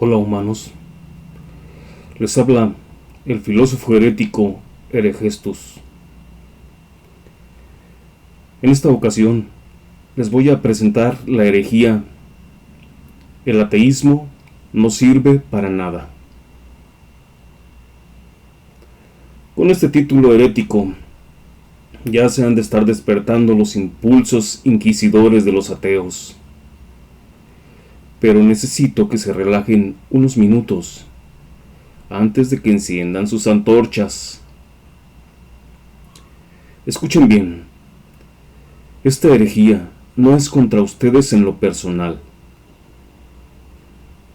Hola humanos, les habla el filósofo herético Heregestus. En esta ocasión les voy a presentar la herejía: el ateísmo no sirve para nada. Con este título herético ya se han de estar despertando los impulsos inquisidores de los ateos, pero necesito que se relajen unos minutos antes de que enciendan sus antorchas. Escuchen bien, esta herejía no es contra ustedes en lo personal.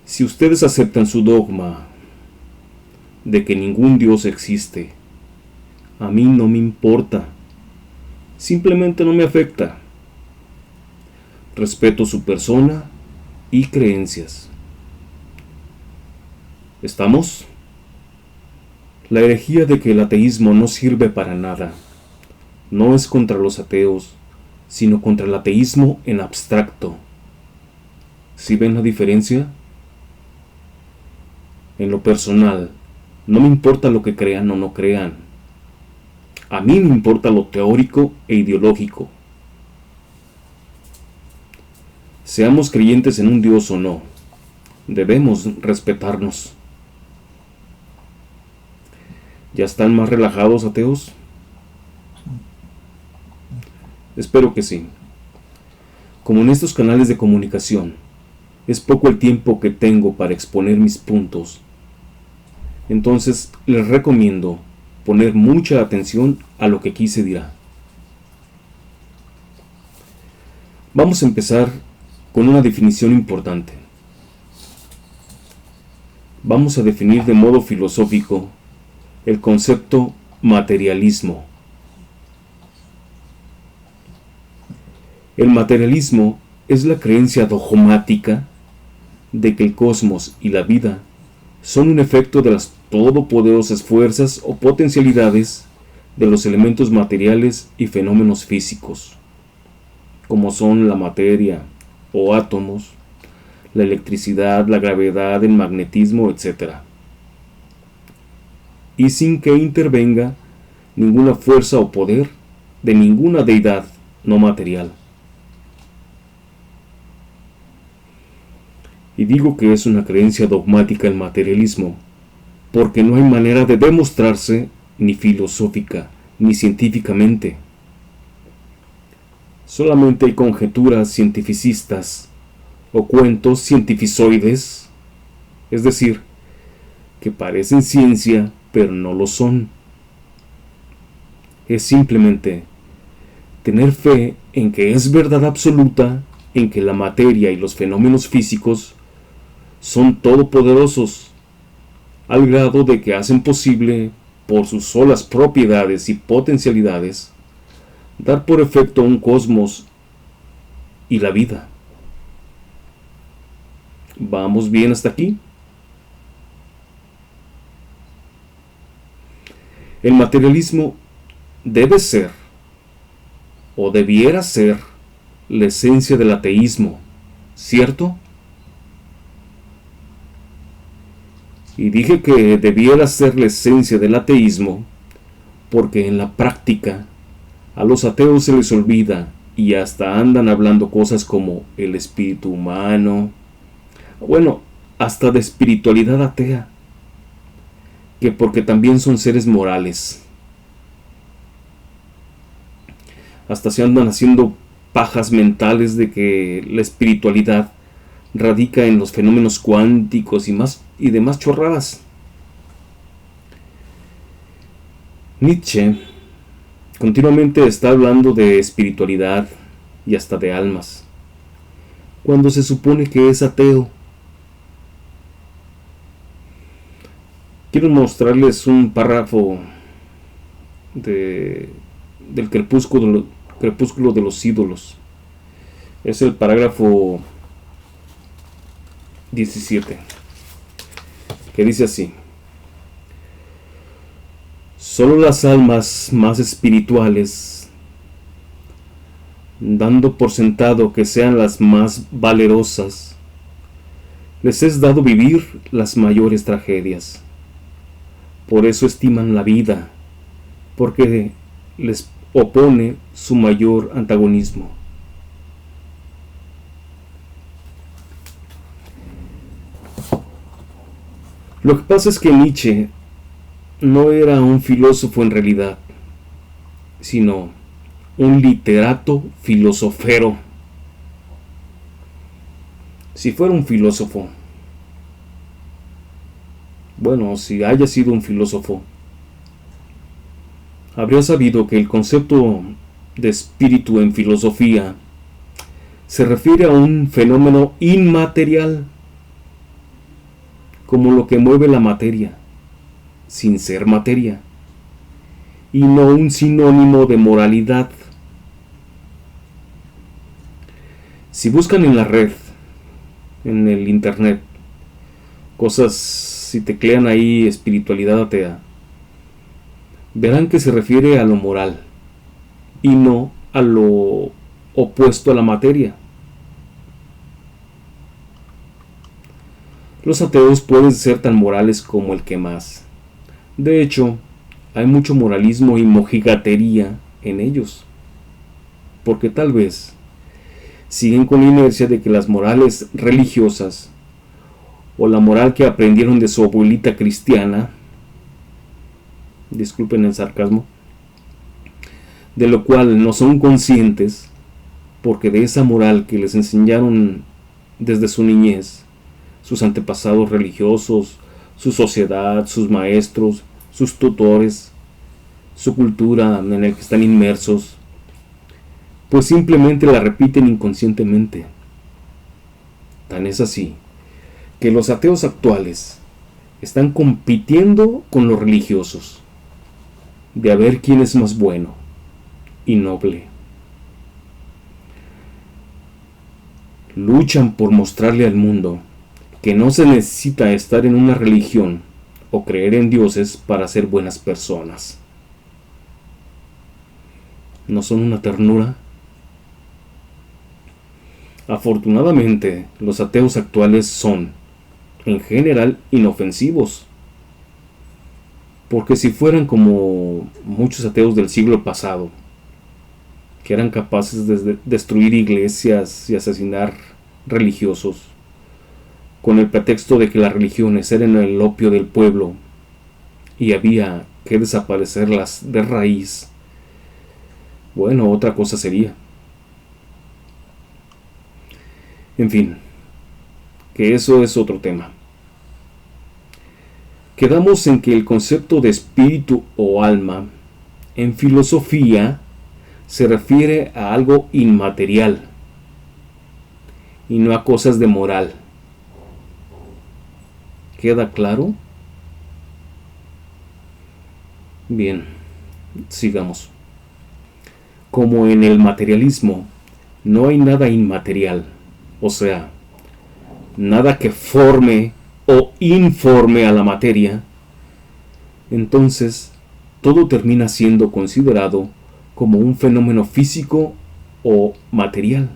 Si ustedes aceptan su dogma de que ningún Dios existe, a mí no me importa, simplemente no me afecta. Respeto su persona y creencias. ¿Estamos? La herejía de que el ateísmo no sirve para nada no es contra los ateos, sino contra el ateísmo en abstracto. ¿Sí ven la diferencia? En lo personal, no me importa lo que crean o no crean. A mí me importa lo teórico e ideológico. Seamos creyentes en un Dios o no, debemos respetarnos. ¿Ya están más relajados, ateos? Espero que sí. Como en estos canales de comunicación es poco el tiempo que tengo para exponer mis puntos, entonces les recomiendo poner mucha atención a lo que aquí se dirá. Vamos a empezar con una definición importante. Vamos a definir de modo filosófico el concepto materialismo. El materialismo es la creencia dogmática de que el cosmos y la vida son un efecto de las todopoderosas fuerzas o potencialidades de los elementos materiales y fenómenos físicos, como son la materia o átomos, la electricidad, la gravedad, el magnetismo, etc. Y sin que intervenga ninguna fuerza o poder de ninguna deidad no material. Y digo que es una creencia dogmática el materialismo, porque no hay manera de demostrarse ni filosófica ni científicamente. Solamente hay conjeturas cientificistas o cuentos cientificoides, es decir, que parecen ciencia pero no lo son. Es simplemente tener fe en que es verdad absoluta, en que la materia y los fenómenos físicos son todopoderosos, al grado de que hacen posible, por sus solas propiedades y potencialidades, dar por efecto un cosmos y la vida. ¿Vamos bien hasta aquí? El materialismo debe ser, o debiera ser, la esencia del ateísmo, ¿cierto? Y dije que debiera ser la esencia del ateísmo porque en la práctica a los ateos se les olvida y hasta andan hablando cosas como el espíritu humano, bueno, hasta de espiritualidad atea, que porque también son seres morales. Hasta se andan haciendo pajas mentales de que la espiritualidad radica en los fenómenos cuánticos y demás chorradas. Nietzsche continuamente está hablando de espiritualidad y hasta de almas, cuando se supone que es ateo. Quiero mostrarles un párrafo del Crepúsculo de los ídolos. Es el parágrafo 17, que dice así: solo las almas más espirituales, dando por sentado que sean las más valerosas, les es dado vivir las mayores tragedias. Por eso estiman la vida, porque les opone su mayor antagonismo. Lo que pasa es que Nietzsche no era un filósofo en realidad, sino un literato filosofero. Si fuera un filósofo, bueno, si haya sido un filósofo, habría sabido que el concepto de espíritu en filosofía se refiere a un fenómeno inmaterial, como lo que mueve la materia, sin ser materia, y no un sinónimo de moralidad. Si buscan en la red, en el internet, cosas, si teclean ahí espiritualidad atea, verán que se refiere a lo moral y no a lo opuesto a la materia. Los ateos pueden ser tan morales como el que más. De hecho, hay mucho moralismo y mojigatería en ellos, porque tal vez siguen con la inercia de que las morales religiosas o la moral que aprendieron de su abuelita cristiana, disculpen el sarcasmo, de lo cual no son conscientes, porque de esa moral que les enseñaron desde su niñez, sus antepasados religiosos, su sociedad, sus maestros, sus tutores, su cultura en la que están inmersos, pues simplemente la repiten inconscientemente. Tan es así que los ateos actuales están compitiendo con los religiosos, de a ver quién es más bueno y noble. Luchan por mostrarle al mundo que no se necesita estar en una religión o creer en dioses para ser buenas personas. ¿No son una ternura? Afortunadamente, los ateos actuales son, en general, inofensivos. Porque si fueran como muchos ateos del siglo pasado, que eran capaces de destruir iglesias y asesinar religiosos, con el pretexto de que las religiones eran el opio del pueblo y había que desaparecerlas de raíz, bueno, otra cosa sería. En fin, que eso es otro tema. Quedamos en que el concepto de espíritu o alma en filosofía se refiere a algo inmaterial y no a cosas de moral. ¿Queda claro? Bien, sigamos. Como en el materialismo no hay nada inmaterial, o sea, nada que forme o informe a la materia, entonces todo termina siendo considerado como un fenómeno físico o material.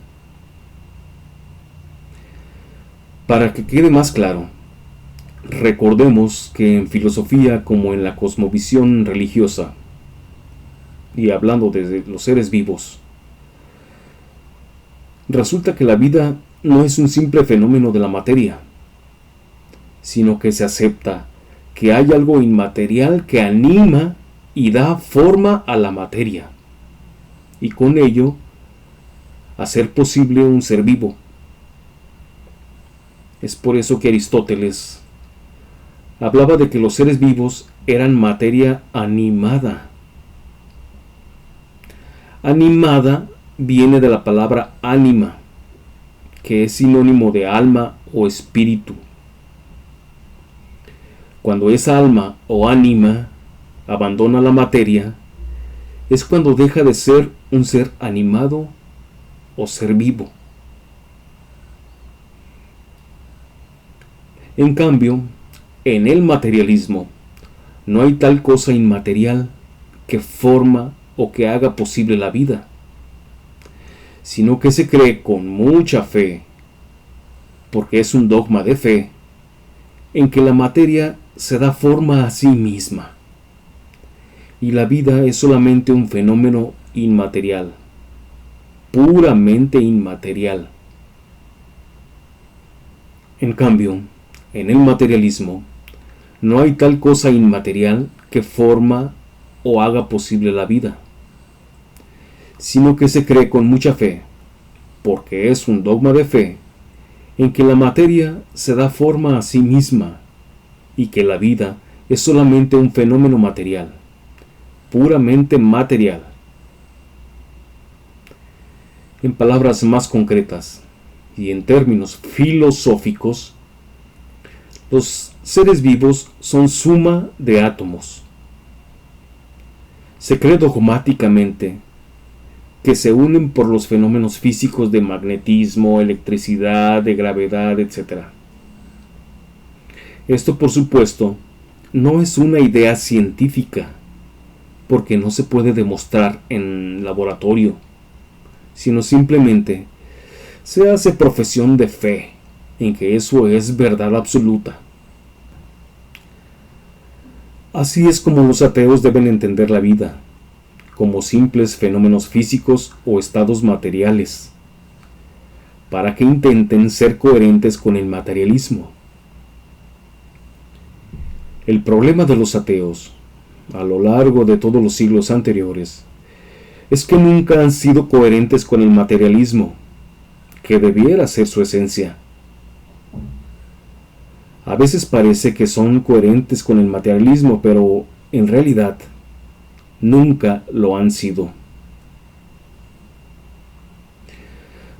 Para que quede más claro, recordemos que en filosofía como en la cosmovisión religiosa, y hablando de los seres vivos, resulta que la vida no es un simple fenómeno de la materia, sino que se acepta que hay algo inmaterial que anima y da forma a la materia, y con ello hacer posible un ser vivo. Es por eso que Aristóteles hablaba de que los seres vivos eran materia animada. Animada viene de la palabra ánima, que es sinónimo de alma o espíritu. Cuando esa alma o ánima abandona la materia, es cuando deja de ser un ser animado o ser vivo. En cambio, en el materialismo, no hay tal cosa inmaterial que forma o que haga posible la vida, sino que se cree con mucha fe porque es un dogma de fe en que la materia se da forma a sí misma y la vida es solamente un fenómeno inmaterial, puramente inmaterial. En cambio, en el materialismo, no hay tal cosa inmaterial que forma o haga posible la vida, sino que se cree con mucha fe, porque es un dogma de fe, en que la materia se da forma a sí misma y que la vida es solamente un fenómeno material, puramente material. En palabras más concretas y en términos filosóficos, los seres vivos son suma de átomos. Se cree dogmáticamente que se unen por los fenómenos físicos de magnetismo, electricidad, de gravedad, etc. Esto, por supuesto, no es una idea científica, porque no se puede demostrar en laboratorio, sino simplemente se hace profesión de fe en que eso es verdad absoluta. Así es como los ateos deben entender la vida, como simples fenómenos físicos o estados materiales, para que intenten ser coherentes con el materialismo. El problema de los ateos, a lo largo de todos los siglos anteriores, es que nunca han sido coherentes con el materialismo, que debiera ser su esencia. A veces parece que son coherentes con el materialismo, pero en realidad nunca lo han sido.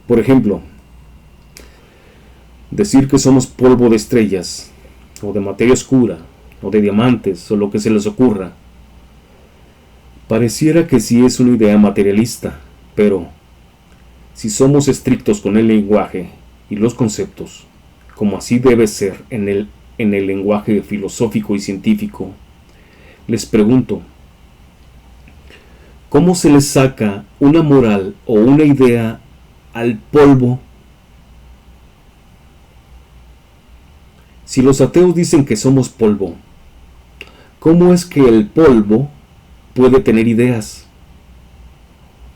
Por ejemplo, decir que somos polvo de estrellas, o de materia oscura, o de diamantes, o lo que se les ocurra, pareciera que sí es una idea materialista, pero si somos estrictos con el lenguaje y los conceptos, como así debe ser en el lenguaje filosófico y científico, les pregunto, ¿cómo se les saca una moral o una idea al polvo? Si los ateos dicen que somos polvo, ¿cómo es que el polvo puede tener ideas?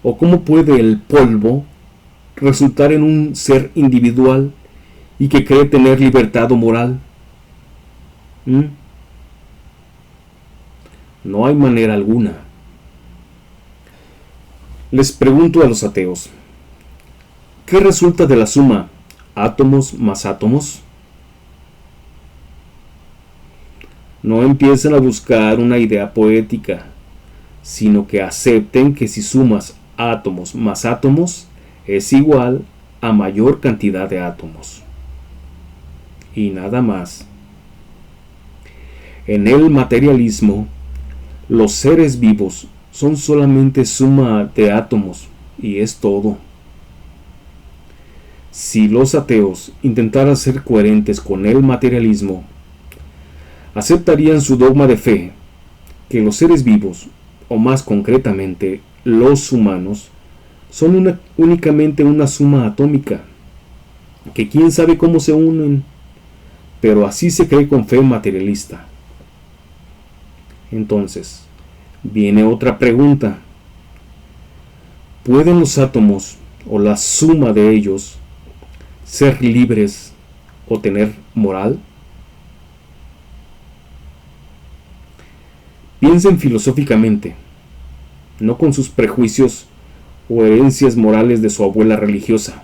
¿O cómo puede el polvo resultar en un ser individual y que cree tener libertad o moral? No hay manera alguna. Les pregunto a los ateos, ¿qué resulta de la suma átomos más átomos? No empiecen a buscar una idea poética, sino que acepten que si sumas átomos más átomos es igual a mayor cantidad de átomos. Y nada más. En el materialismo, los seres vivos son solamente suma de átomos y es todo. Si los ateos intentaran ser coherentes con el materialismo, aceptarían su dogma de fe, que los seres vivos, o más concretamente los humanos, son únicamente una suma atómica, que quién sabe cómo se unen, pero así se cree con fe materialista. Entonces, viene otra pregunta. ¿Pueden los átomos, o la suma de ellos, ser libres o tener moral? Piensen filosóficamente, no con sus prejuicios o herencias morales de su abuela religiosa.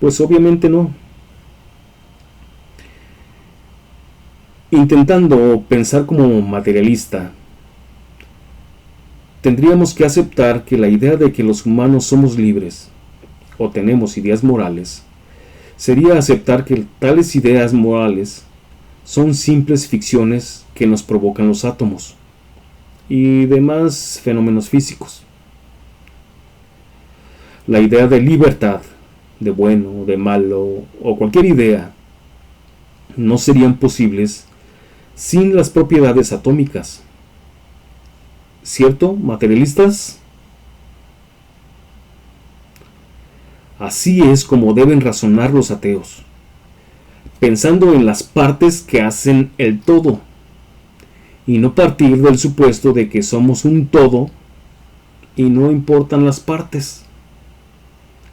Pues obviamente no. Intentando pensar como materialista, tendríamos que aceptar que la idea de que los humanos somos libres o tenemos ideas morales sería aceptar que tales ideas morales son simples ficciones que nos provocan los átomos y demás fenómenos físicos. La idea de libertad, de bueno, de malo o cualquier idea no serían posibles sin las propiedades atómicas. ¿Cierto, materialistas? Así es como deben razonar los ateos, pensando en las partes que hacen el todo, y no partir del supuesto de que somos un todo y no importan las partes.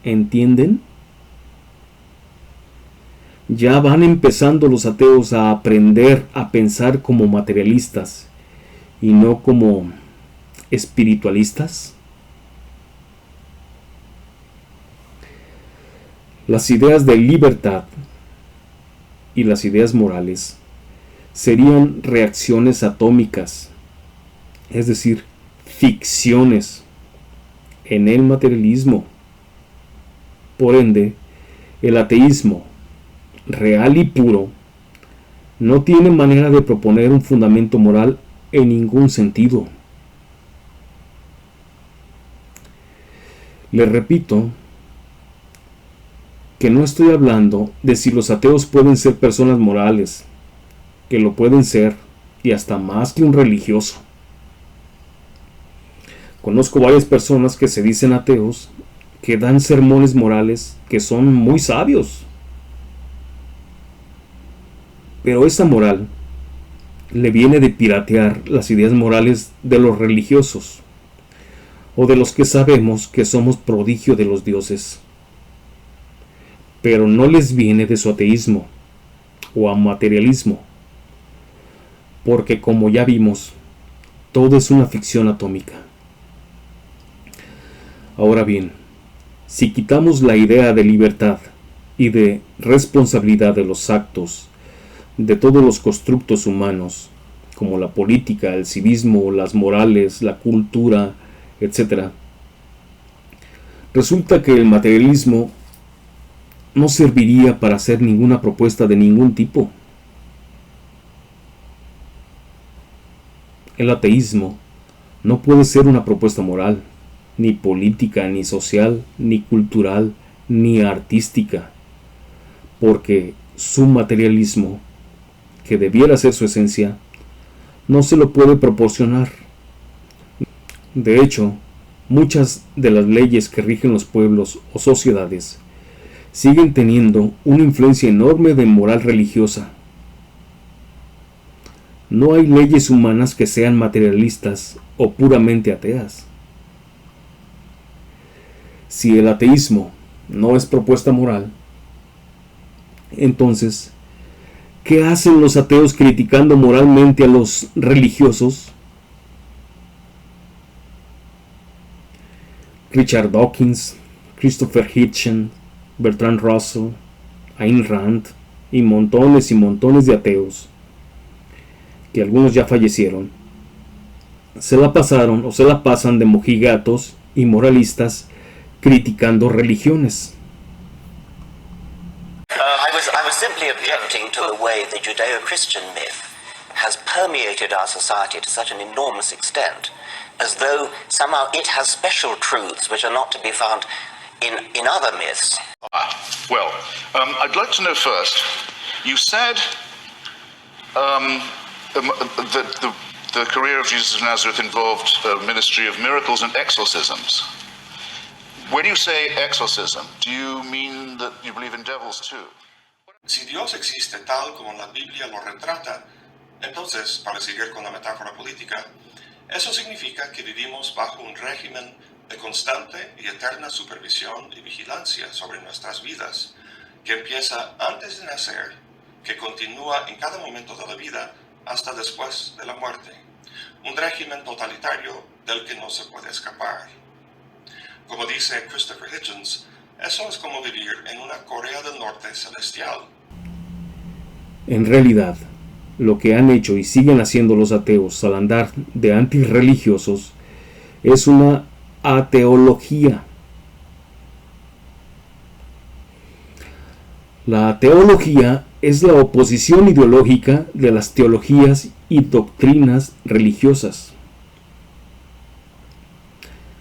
¿Entienden? Ya van empezando los ateos a aprender a pensar como materialistas y no como espiritualistas. Las ideas de libertad y las ideas morales serían reacciones atómicas, es decir, ficciones en el materialismo. Por ende, el ateísmo real y puro no tiene manera de proponer un fundamento moral en ningún sentido. Les repito que no estoy hablando de si los ateos pueden ser personas morales, que lo pueden ser, y hasta más que un religioso. Conozco varias personas que se dicen ateos, que dan sermones morales que son muy sabios. Pero esa moral le viene de piratear las ideas morales de los religiosos, o de los que sabemos que somos prodigio de los dioses. Pero no les viene de su ateísmo o amaterialismo, porque como ya vimos, todo es una ficción atómica. Ahora bien, si quitamos la idea de libertad y de responsabilidad de los actos de todos los constructos humanos, como la política, el civismo, las morales, la cultura, etc., resulta que el materialismo no serviría para hacer ninguna propuesta de ningún tipo. El ateísmo no puede ser una propuesta moral, ni política, ni social, ni cultural, ni artística, porque su materialismo, que debiera ser su esencia, no se lo puede proporcionar. De hecho, muchas de las leyes que rigen los pueblos o sociedades siguen teniendo una influencia enorme de moral religiosa. No hay leyes humanas que sean materialistas o puramente ateas. Si el ateísmo no es propuesta moral, entonces, ¿qué hacen los ateos criticando moralmente a los religiosos? Richard Dawkins, Christopher Hitchens, Bertrand Russell, Ayn Rand y montones de ateos, que algunos ya fallecieron, se la pasan de mojigatos y moralistas criticando religiones. I was simply objecting to the way the Judeo-Christian myth has permeated our society to such an enormous extent, as though somehow it has special truths which are not to be found in other myths. Well, I'd like to know first, you said that the career of Jesus of Nazareth involved a ministry of miracles and exorcisms. When you say exorcism, do you mean that you believe in devils too? Si Dios existe tal como la Biblia lo retrata, entonces, para seguir con la metáfora política, eso significa que vivimos bajo un régimen de constante y eterna supervisión y vigilancia sobre nuestras vidas, que empieza antes de nacer, que continúa en cada momento de la vida hasta después de la muerte. Un régimen totalitario del que no se puede escapar. Como dice Christopher Hitchens, eso es como vivir en una Corea del Norte celestial. En realidad, lo que han hecho y siguen haciendo los ateos al andar de antirreligiosos es una ateología. La ateología es la oposición ideológica de las teologías y doctrinas religiosas.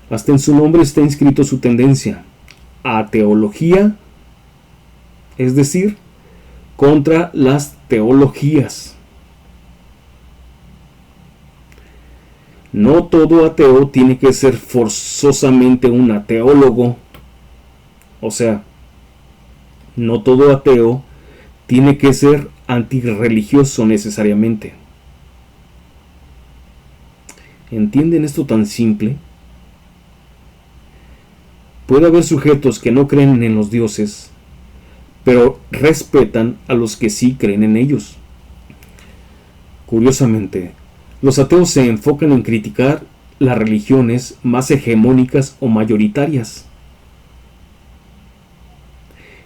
Hasta en su nombre está inscrito su tendencia, ateología, es decir, contra las teologías. No todo ateo tiene que ser forzosamente un ateólogo. O sea, no todo ateo tiene que ser antirreligioso necesariamente. ¿Entienden esto tan simple? Puede haber sujetos que no creen en los dioses, pero respetan a los que sí creen en ellos. Curiosamente, los ateos se enfocan en criticar las religiones más hegemónicas o mayoritarias,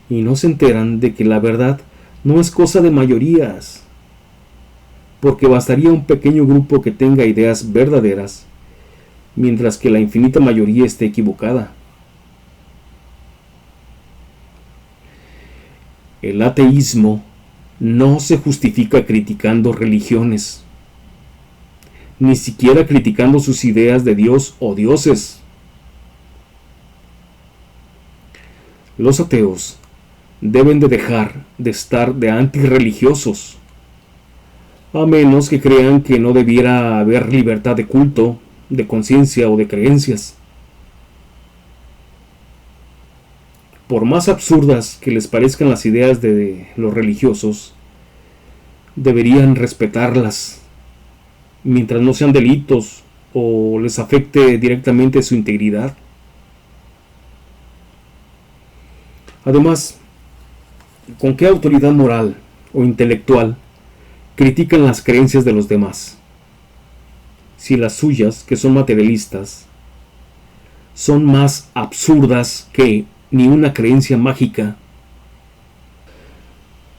y no se enteran de que la verdad no es cosa de mayorías, porque bastaría un pequeño grupo que tenga ideas verdaderas, mientras que la infinita mayoría esté equivocada. El ateísmo no se justifica criticando religiones, ni siquiera criticando sus ideas de Dios o dioses. Los ateos deben de dejar de estar de antirreligiosos, a menos que crean que no debiera haber libertad de culto, de conciencia o de creencias. Por más absurdas que les parezcan las ideas de los religiosos, deberían respetarlas, mientras no sean delitos o les afecte directamente su integridad. Además, ¿con qué autoridad moral o intelectual critican las creencias de los demás, si las suyas, que son materialistas, son más absurdas que ni una creencia mágica?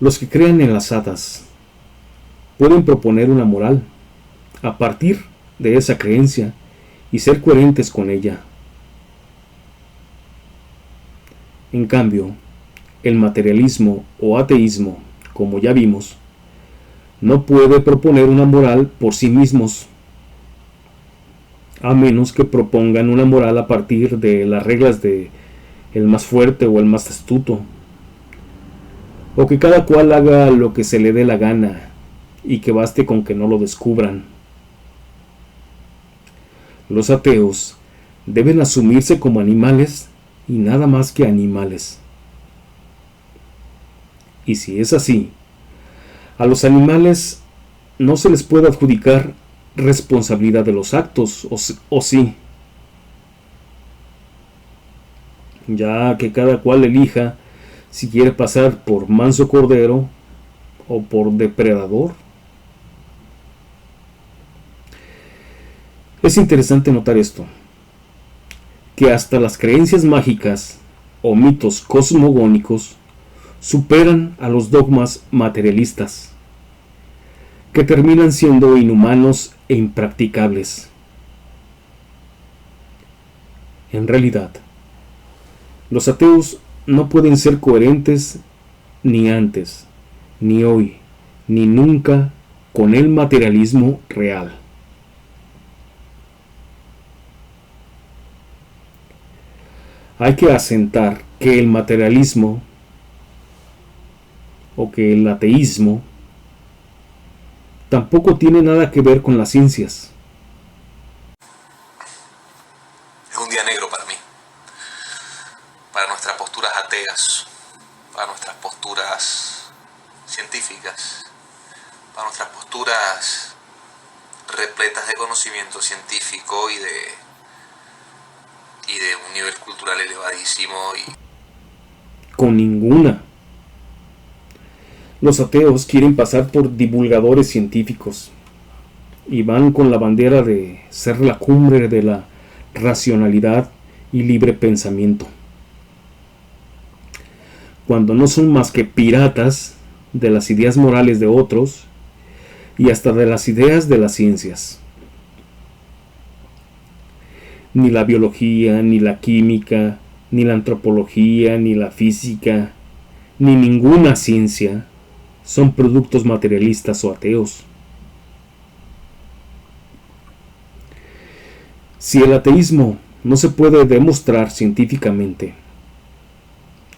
Los que crean en las hadas pueden proponer una moral a partir de esa creencia y ser coherentes con ella. En cambio, el materialismo o ateísmo, como ya vimos, no puede proponer una moral por sí mismos, a menos que propongan una moral a partir de las reglas de el más fuerte o el más astuto, o que cada cual haga lo que se le dé la gana y que baste con que no lo descubran. Los ateos deben asumirse como animales y nada más que animales. Y si es así, a los animales no se les puede adjudicar responsabilidad de los actos, o sí, ya que cada cual elija si quiere pasar por manso cordero o por depredador. Es interesante notar esto, que hasta las creencias mágicas o mitos cosmogónicos superan a los dogmas materialistas, que terminan siendo inhumanos e impracticables. En realidad, los ateos no pueden ser coherentes ni antes, ni hoy, ni nunca con el materialismo real. Hay que asentar que el materialismo o que el ateísmo tampoco tiene nada que ver con las ciencias. Es un día negro para mí, para nuestras posturas ateas, para nuestras posturas científicas, para nuestras posturas repletas de conocimiento científico y de un nivel cultural elevadísimo. Con ninguna. Los ateos quieren pasar por divulgadores científicos y van con la bandera de ser la cumbre de la racionalidad y libre pensamiento, cuando no son más que piratas de las ideas morales de otros y hasta de las ideas de las ciencias. Ni la biología, ni la química, ni la antropología, ni la física, ni ninguna ciencia son productos materialistas o ateos. Si el ateísmo no se puede demostrar científicamente,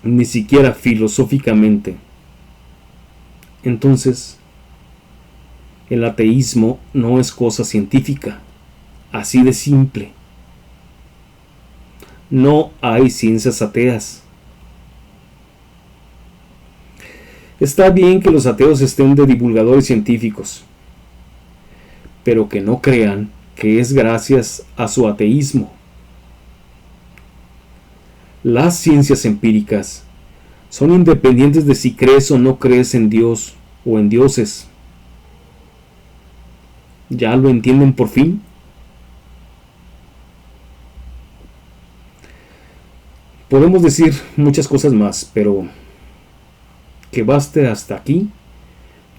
ni siquiera filosóficamente, entonces el ateísmo no es cosa científica, así de simple. No hay ciencias ateas, Está bien que los ateos estén de divulgadores científicos, pero que no crean que es gracias a su ateísmo. Las ciencias empíricas son independientes de si crees o no crees en Dios o en dioses. ¿Ya lo entienden por fin? Podemos decir muchas cosas más, pero que baste hasta aquí,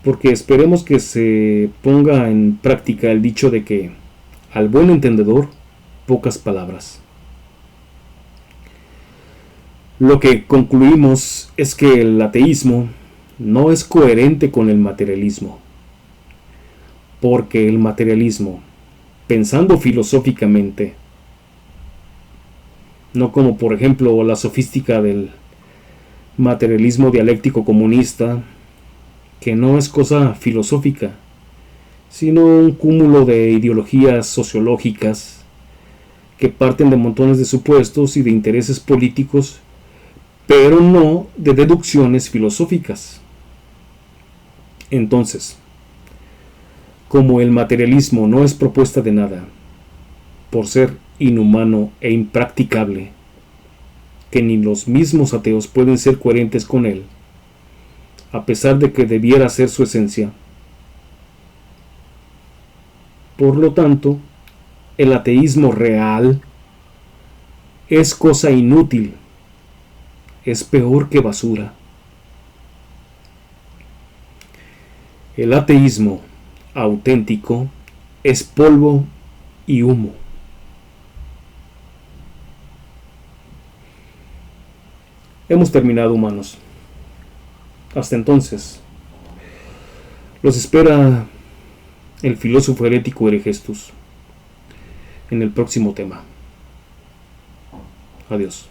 porque esperemos que se ponga en práctica el dicho de que al buen entendedor, pocas palabras. Lo que concluimos es que el ateísmo no es coherente con el materialismo, porque el materialismo, pensando filosóficamente, no como por ejemplo la sofística del materialismo dialéctico comunista, que no es cosa filosófica, sino un cúmulo de ideologías sociológicas que parten de montones de supuestos y de intereses políticos, pero no de deducciones filosóficas. Entonces, como el materialismo no es propuesta de nada, por ser inhumano e impracticable, que ni los mismos ateos pueden ser coherentes con él, a pesar de que debiera ser su esencia. Por lo tanto, el ateísmo real es cosa inútil, es peor que basura. El ateísmo auténtico es polvo y humo. Hemos terminado, humanos. Hasta entonces, los espera el filósofo herético Heregestus en el próximo tema. Adiós.